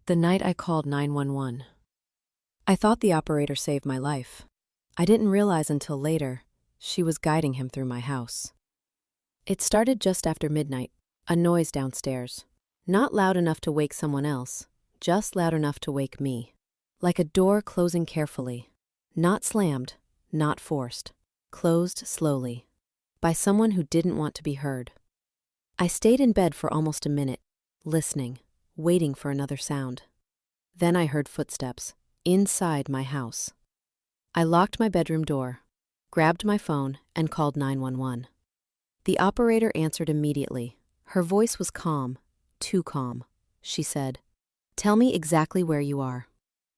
The night I called 911. I thought the operator saved my life. I didn't realize until later she was guiding him through my house. It started just after midnight, a noise downstairs. Not loud enough to wake someone else, just loud enough to wake me. Like a door closing carefully. Not slammed, not forced. Closed slowly. By someone who didn't want to be heard. I stayed in bed for almost a minute, listening, waiting for another sound. Then I heard footsteps, inside my house. I locked my bedroom door, grabbed my phone, and called 911. The operator answered immediately. Her voice was calm, too calm. She said, "Tell me exactly where you are."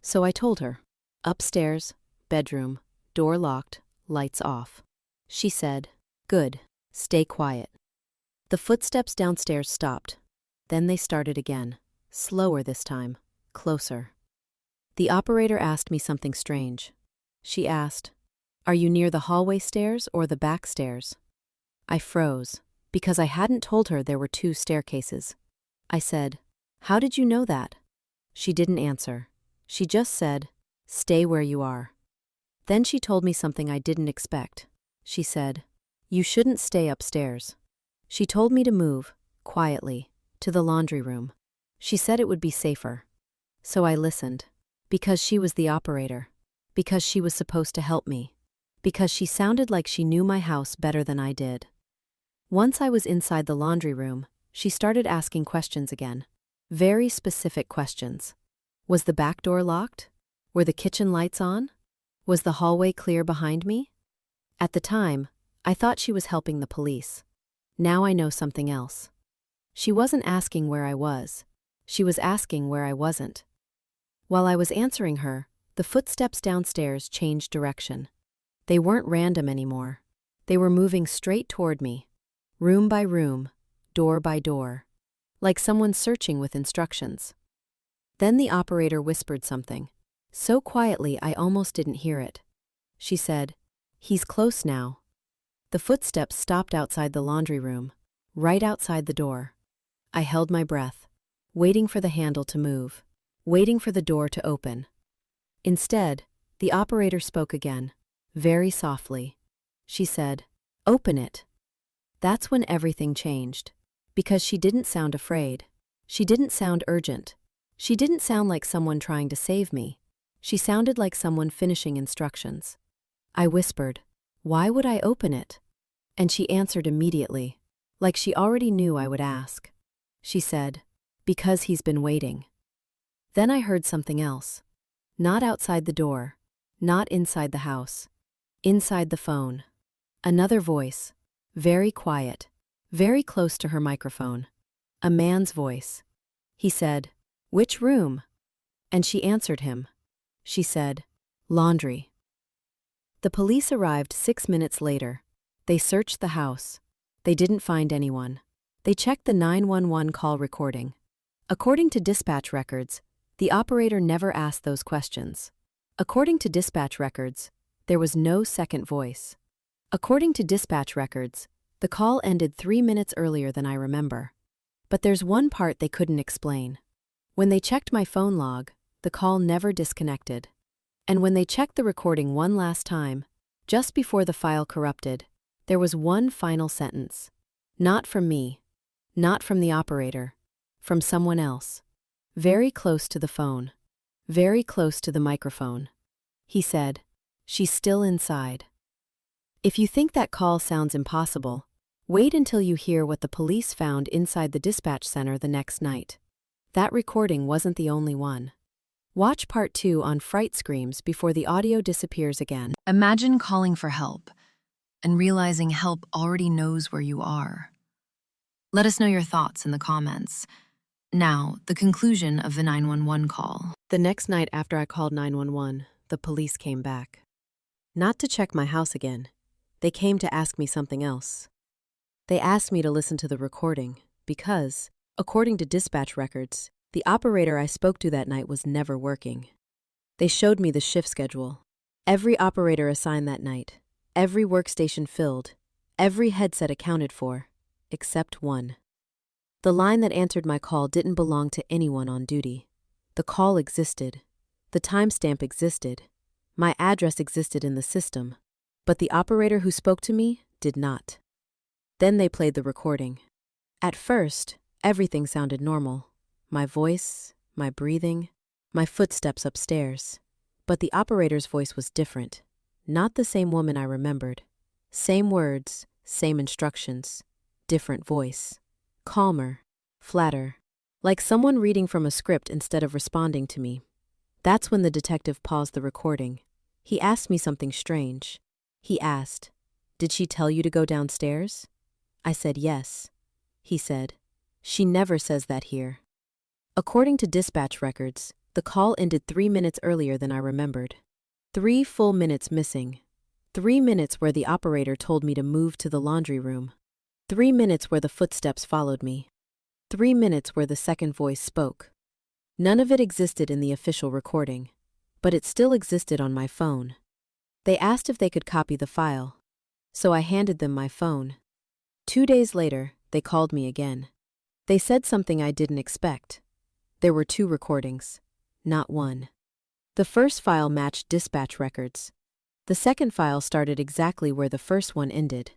So I told her, "Upstairs, bedroom, door locked, lights off." She said, "Good, stay quiet." The footsteps downstairs stopped. Then they started again, slower this time, closer. The operator asked me something strange. She asked, "Are you near the hallway stairs or the back stairs?" I froze, because I hadn't told her there were 2 staircases. I said, "How did you know that?" She didn't answer. She just said, "Stay where you are." Then she told me something I didn't expect. She said, "You shouldn't stay upstairs." She told me to move, quietly, to the laundry room. She said it would be safer. So I listened. Because she was the operator. Because she was supposed to help me. Because she sounded like she knew my house better than I did. Once I was inside the laundry room, she started asking questions again. Very specific questions. Was the back door locked? Were the kitchen lights on? Was the hallway clear behind me? At the time, I thought she was helping the police. Now I know something else. She wasn't asking where I was. She was asking where I wasn't. While I was answering her, the footsteps downstairs changed direction. They weren't random anymore. They were moving straight toward me, room by room, door by door, like someone searching with instructions. Then the operator whispered something, so quietly I almost didn't hear it. She said, "He's close now." The footsteps stopped outside the laundry room, right outside the door. I held my breath, waiting for the handle to move, waiting for the door to open. Instead, the operator spoke again, very softly. She said, "Open it." That's when everything changed, because she didn't sound afraid. She didn't sound urgent. She didn't sound like someone trying to save me. She sounded like someone finishing instructions. I whispered, "Why would I open it?" And she answered immediately, like she already knew I would ask. She said, "Because he's been waiting." Then I heard something else. Not outside the door, not inside the house, inside the phone. Another voice, very quiet, very close to her microphone. A man's voice. He said, "Which room?" And she answered him. She said, "Laundry." The police arrived 6 minutes later. They searched the house. They didn't find anyone. They checked the 911 call recording. According to dispatch records, the operator never asked those questions. According to dispatch records, there was no second voice. According to dispatch records, the call ended 3 minutes earlier than I remember. But there's one part they couldn't explain. When they checked my phone log, the call never disconnected. And when they checked the recording one last time, just before the file corrupted, there was one final sentence. Not from me. Not from the operator. From someone else. Very close to the phone. Very close to the microphone. He said, "She's still inside." If you think that call sounds impossible, wait until you hear what the police found inside the dispatch center the next night. That recording wasn't the only one. Watch part 2 on Fright screams before the audio disappears again. Imagine calling for help and realizing help already knows where you are. Let us know your thoughts in the comments. Now, the conclusion of the 911 call. The next night after I called 911, the police came back. Not to check my house again. They came to ask me something else. They asked me to listen to the recording because, according to dispatch records, the operator I spoke to that night was never working. They showed me the shift schedule. Every operator assigned that night, every workstation filled, every headset accounted for, except one. The line that answered my call didn't belong to anyone on duty. The call existed. The timestamp existed. My address existed in the system. But the operator who spoke to me did not. Then they played the recording. At first, everything sounded normal. My voice, my breathing, my footsteps upstairs. But the operator's voice was different. Not the same woman I remembered. Same words, same instructions. Different voice. Calmer, flatter. Like someone reading from a script instead of responding to me. That's when the detective paused the recording. He asked me something strange. He asked, "Did she tell you to go downstairs?" I said yes. He said, "She never says that here." According to dispatch records, the call ended 3 minutes earlier than I remembered. 3 full minutes missing. 3 minutes where the operator told me to move to the laundry room. 3 minutes where the footsteps followed me. 3 minutes where the second voice spoke. None of it existed in the official recording, but it still existed on my phone. They asked if they could copy the file, so I handed them my phone. 2 days later, they called me again. They said something I didn't expect. There were 2 recordings, not one. The first file matched dispatch records. The second file started exactly where the first one ended.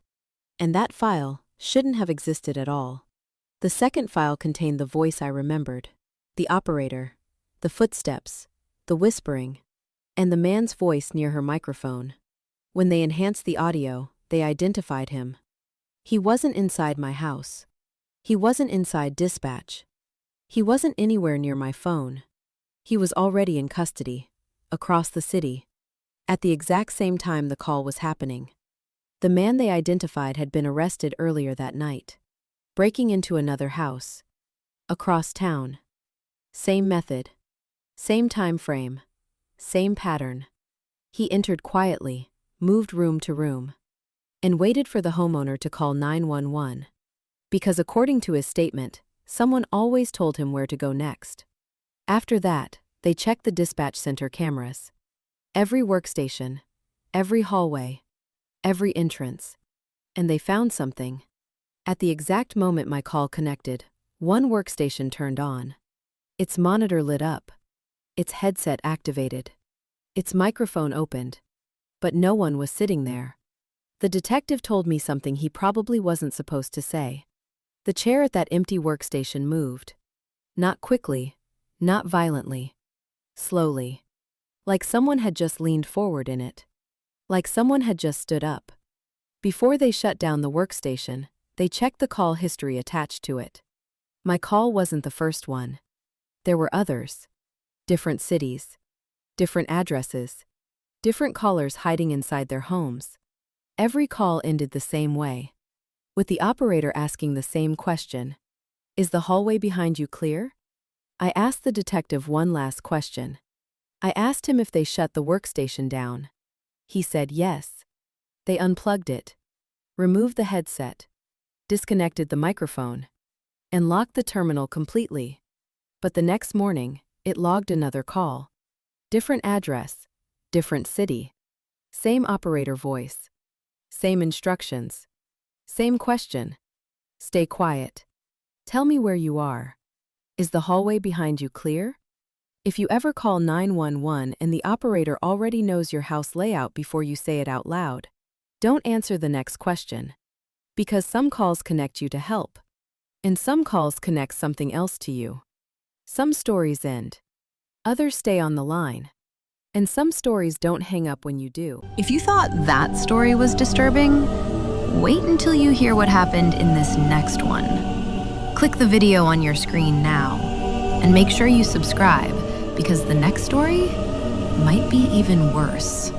And that file shouldn't have existed at all. The second file contained the voice I remembered, the operator, the footsteps, the whispering, and the man's voice near her microphone. When they enhanced the audio, they identified him. He wasn't inside my house. He wasn't inside dispatch. He wasn't anywhere near my phone. He was already in custody, across the city, at the exact same time the call was happening. The man they identified had been arrested earlier that night, breaking into another house, across town. Same method, same time frame, same pattern. He entered quietly, moved room to room, and waited for the homeowner to call 911. Because according to his statement, someone always told him where to go next. After that, they checked the dispatch center cameras. Every workstation, every hallway, every entrance. And they found something. At the exact moment my call connected, one workstation turned on. Its monitor lit up. Its headset activated. Its microphone opened. But no one was sitting there. The detective told me something he probably wasn't supposed to say. The chair at that empty workstation moved. Not quickly, not violently. Slowly. Like someone had just leaned forward in it. Like someone had just stood up. Before they shut down the workstation, they checked the call history attached to it. My call wasn't the first one. There were others. Different cities. Different addresses. Different callers hiding inside their homes. Every call ended the same way, with the operator asking the same question. "Is the hallway behind you clear?" I asked the detective one last question. I asked him if they shut the workstation down. He said yes. They unplugged it, removed the headset, disconnected the microphone, and locked the terminal completely. But the next morning, it logged another call. Different address, different city, same operator voice, same instructions, same question. "Stay quiet. Tell me where you are. Is the hallway behind you clear?" If you ever call 911 and the operator already knows your house layout before you say it out loud, don't answer the next question. Because some calls connect you to help, and some calls connect something else to you. Some stories end. Others stay on the line. And some stories don't hang up when you do. If you thought that story was disturbing, wait until you hear what happened in this next one. Click the video on your screen now, and make sure you subscribe, because the next story might be even worse.